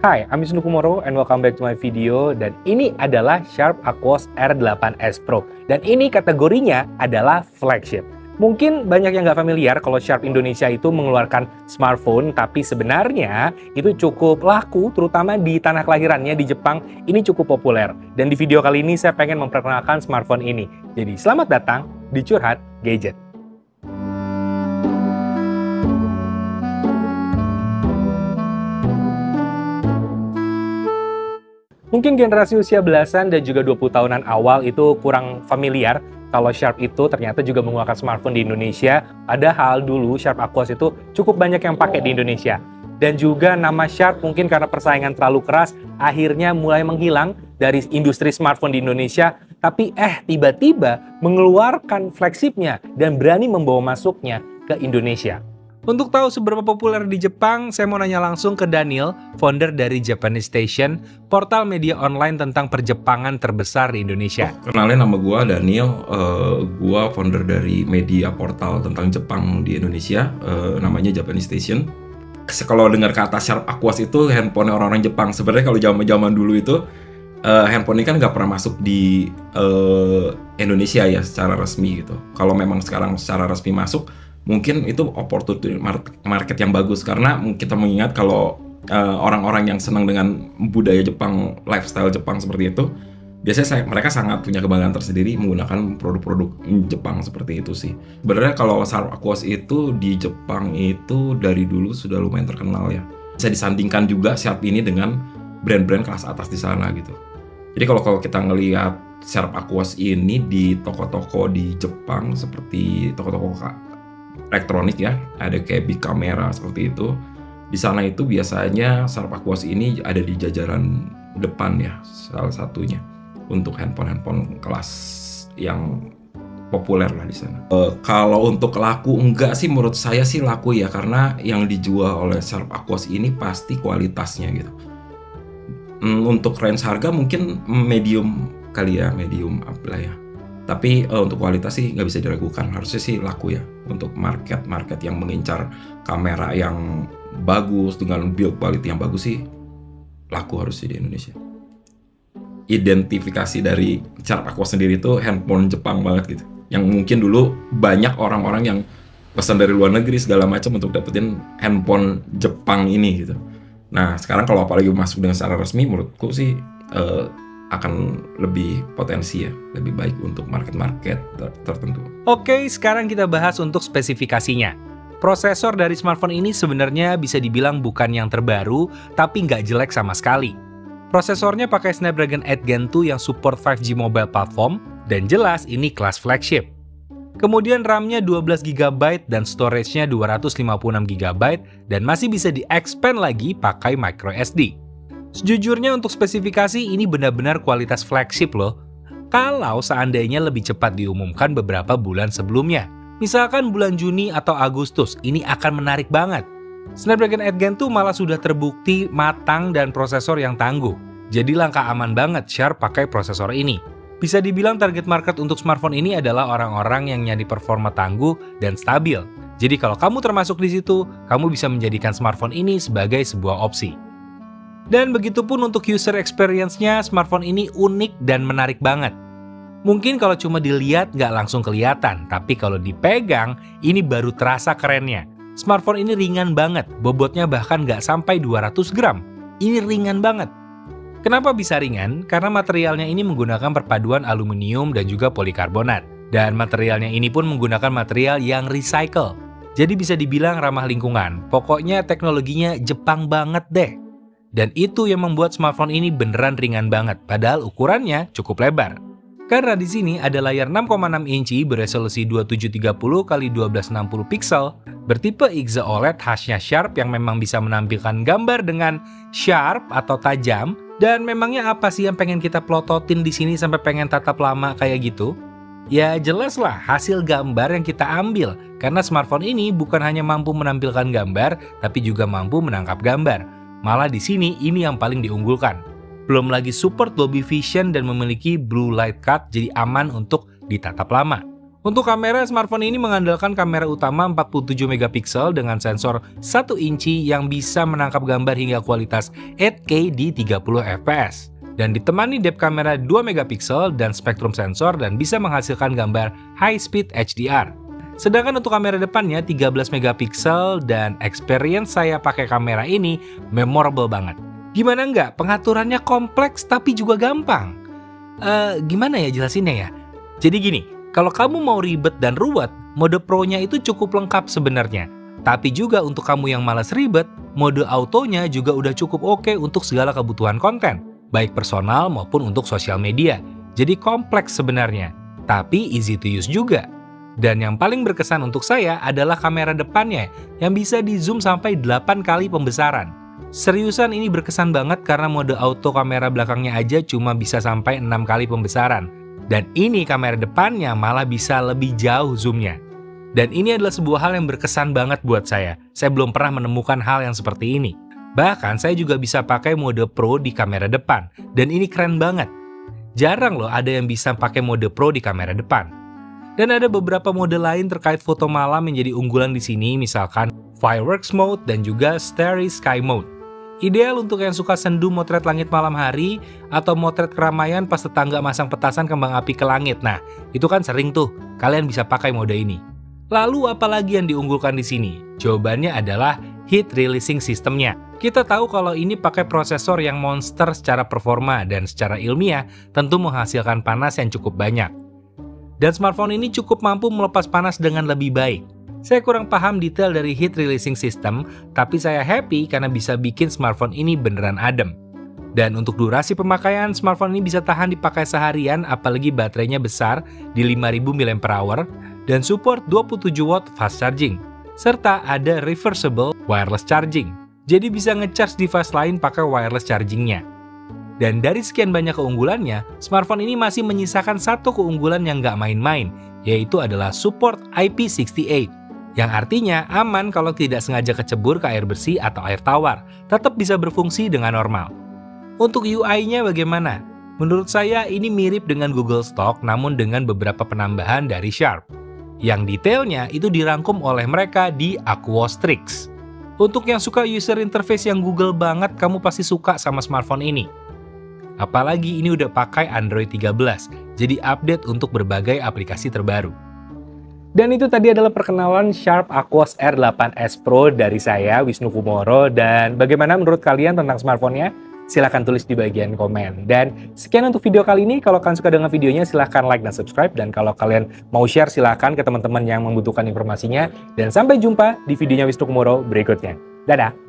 Hai, I'm Wisnu Kumoro and welcome back to my video. Dan ini adalah Sharp Aquos R8s Pro. Dan ini kategorinya adalah flagship. Mungkin banyak yang nggak familiar kalau Sharp Indonesia itu mengeluarkan smartphone, tapi sebenarnya itu cukup laku, terutama di tanah kelahirannya di Jepang, ini cukup populer. Dan di video kali ini saya pengen memperkenalkan smartphone ini. Jadi selamat datang di Curhat Gadget. Mungkin generasi usia belasan dan juga 20 tahunan awal itu kurang familiar kalau Sharp itu ternyata juga mengeluarkan smartphone di Indonesia. Padahal dulu Sharp Aquos itu cukup banyak yang pakai di Indonesia. Dan juga nama Sharp mungkin karena persaingan terlalu keras, akhirnya mulai menghilang dari industri smartphone di Indonesia. Tapi tiba-tiba mengeluarkan flagshipnya dan berani membawa masuknya ke Indonesia. Untuk tahu seberapa populer di Jepang, saya mau nanya langsung ke Daniel, founder dari Japanese Station, portal media online tentang perjepangan terbesar di Indonesia. Kenalin, nama gue Daniel, gue founder dari media portal tentang Jepang di Indonesia, namanya Japanese Station. Kalau dengar kata Sharp Aquos itu handphone orang-orang Jepang. Sebenarnya kalau zaman dulu itu handphone ini kan nggak pernah masuk di Indonesia ya secara resmi gitu. Kalau memang sekarang secara resmi masuk, mungkin itu opportunity market yang bagus, karena kita mengingat kalau orang-orang yang senang dengan budaya Jepang, lifestyle Jepang seperti itu, biasanya mereka sangat punya kebanggaan tersendiri menggunakan produk-produk Jepang seperti itu sih. Sebenarnya kalau Sharp Aquos itu di Jepang itu dari dulu sudah lumayan terkenal ya. Bisa disandingkan juga Sharp ini dengan brand-brand kelas atas di sana gitu. Jadi kalau kita ngelihat Sharp Aquos ini di toko-toko di Jepang, seperti toko-toko elektronik ya, ada kayak Big Camera seperti itu. Di sana itu biasanya Sharp Aquos ini ada di jajaran depan ya, salah satunya untuk handphone kelas yang populer lah di sana. Kalau untuk laku enggak sih, menurut saya sih laku ya, karena yang dijual oleh Sharp Aquos ini pasti kualitasnya gitu. Untuk range harga mungkin medium kali ya, medium up lah ya. Tapi untuk kualitas sih nggak bisa diragukan, harusnya sih laku ya. Untuk market yang mengincar kamera yang bagus dengan build quality yang bagus sih laku harusnya di Indonesia. Identifikasi dari Sharp Aquos sendiri itu handphone Jepang banget gitu, yang mungkin dulu banyak orang-orang yang pesan dari luar negeri segala macam untuk dapetin handphone Jepang ini gitu. Nah sekarang kalau apalagi masuk dengan secara resmi, menurutku sih akan lebih potensi ya, lebih baik untuk market tertentu. Oke, sekarang kita bahas untuk spesifikasinya. Prosesor dari smartphone ini sebenarnya bisa dibilang bukan yang terbaru, tapi nggak jelek sama sekali. Prosesornya pakai Snapdragon 8 Gen 2 yang support 5G mobile platform, dan jelas ini kelas flagship. Kemudian RAM-nya 12 GB dan storage-nya 256 GB, dan masih bisa di-expand lagi pakai microSD. Sejujurnya untuk spesifikasi ini benar-benar kualitas flagship loh. Kalau seandainya lebih cepat diumumkan beberapa bulan sebelumnya, misalkan bulan Juni atau Agustus, ini akan menarik banget. Snapdragon 8 Gen 2 malah sudah terbukti matang dan prosesor yang tangguh. Jadi langkah aman banget Sharp pakai prosesor ini. Bisa dibilang target market untuk smartphone ini adalah orang-orang yang nyari performa tangguh dan stabil. Jadi kalau kamu termasuk di situ, kamu bisa menjadikan smartphone ini sebagai sebuah opsi. Dan begitupun untuk user experience-nya, smartphone ini unik dan menarik banget. Mungkin kalau cuma dilihat nggak langsung kelihatan, tapi kalau dipegang, ini baru terasa kerennya. Smartphone ini ringan banget, bobotnya bahkan nggak sampai 200 gram. Ini ringan banget. Kenapa bisa ringan? Karena materialnya ini menggunakan perpaduan aluminium dan juga polikarbonat. Dan materialnya ini pun menggunakan material yang recycle. Jadi bisa dibilang ramah lingkungan. Pokoknya teknologinya Jepang banget deh. Dan itu yang membuat smartphone ini beneran ringan banget, padahal ukurannya cukup lebar. Karena di sini ada layar 6,6 inci beresolusi 2730x1260 pixel, bertipe IGZA OLED khasnya Sharp yang memang bisa menampilkan gambar dengan sharp atau tajam. Dan memangnya apa sih yang pengen kita plototin di sini sampai pengen tatap lama kayak gitu? Ya jelas lah hasil gambar yang kita ambil, karena smartphone ini bukan hanya mampu menampilkan gambar, tapi juga mampu menangkap gambar. Malah di sini ini yang paling diunggulkan. Belum lagi support Dolby Vision dan memiliki blue light cut, jadi aman untuk ditatap lama. Untuk kamera, smartphone ini mengandalkan kamera utama 47 megapiksel dengan sensor 1 inci yang bisa menangkap gambar hingga kualitas 8K di 30 fps. Dan ditemani depth kamera 2 megapiksel dan spektrum sensor dan bisa menghasilkan gambar high speed HDR. Sedangkan untuk kamera depannya 13 megapiksel dan experience saya pakai kamera ini memorable banget. Gimana nggak? Pengaturannya kompleks tapi juga gampang. Gimana ya jelasinnya ya? Jadi gini, kalau kamu mau ribet dan ruwet, mode Pro-nya itu cukup lengkap sebenarnya. Tapi juga untuk kamu yang malas ribet, mode autonya juga udah cukup oke untuk segala kebutuhan konten, baik personal maupun untuk sosial media. Jadi kompleks sebenarnya, tapi easy to use juga. Dan yang paling berkesan untuk saya adalah kamera depannya yang bisa di zoom sampai 8 kali pembesaran. Seriusan ini berkesan banget karena mode auto kamera belakangnya aja cuma bisa sampai 6 kali pembesaran. Dan ini kamera depannya malah bisa lebih jauh zoomnya. Dan ini adalah sebuah hal yang berkesan banget buat saya. Saya belum pernah menemukan hal yang seperti ini. Bahkan saya juga bisa pakai mode Pro di kamera depan. Dan ini keren banget. Jarang loh ada yang bisa pakai mode Pro di kamera depan. Dan ada beberapa mode lain terkait foto malam yang jadi unggulan di sini, misalkan Fireworks Mode dan juga Starry Sky Mode. Ideal untuk yang suka sendu motret langit malam hari atau motret keramaian pas tetangga masang petasan kembang api ke langit. Nah, itu kan sering tuh. Kalian bisa pakai mode ini. Lalu apalagi yang diunggulkan di sini? Jawabannya adalah heat releasing systemnya. Kita tahu kalau ini pakai prosesor yang monster secara performa dan secara ilmiah tentu menghasilkan panas yang cukup banyak. Dan smartphone ini cukup mampu melepas panas dengan lebih baik. Saya kurang paham detail dari heat releasing system, tapi saya happy karena bisa bikin smartphone ini beneran adem. Dan untuk durasi pemakaian, smartphone ini bisa tahan dipakai seharian apalagi baterainya besar di 5000 mAh dan support 27 watt fast charging, serta ada reversible wireless charging. Jadi bisa ngecharge device lain pakai wireless chargingnya. Dan dari sekian banyak keunggulannya, smartphone ini masih menyisakan satu keunggulan yang nggak main-main, yaitu adalah support IP68. Yang artinya aman kalau tidak sengaja kecebur ke air bersih atau air tawar, tetap bisa berfungsi dengan normal. Untuk UI-nya bagaimana? Menurut saya ini mirip dengan Google Stock namun dengan beberapa penambahan dari Sharp. Yang detailnya itu dirangkum oleh mereka di Aquostrix. Untuk yang suka user interface yang Google banget, kamu pasti suka sama smartphone ini. Apalagi ini udah pakai Android 13, jadi update untuk berbagai aplikasi terbaru. Dan itu tadi adalah perkenalan Sharp Aquos R8S Pro dari saya, Wisnu Kumoro. Dan bagaimana menurut kalian tentang smartphone-nya? Silahkan tulis di bagian komen. Dan sekian untuk video kali ini. Kalau kalian suka dengan videonya, silahkan like dan subscribe. Dan kalau kalian mau share, silahkan ke teman-teman yang membutuhkan informasinya. Dan sampai jumpa di videonya Wisnu Kumoro berikutnya. Dadah!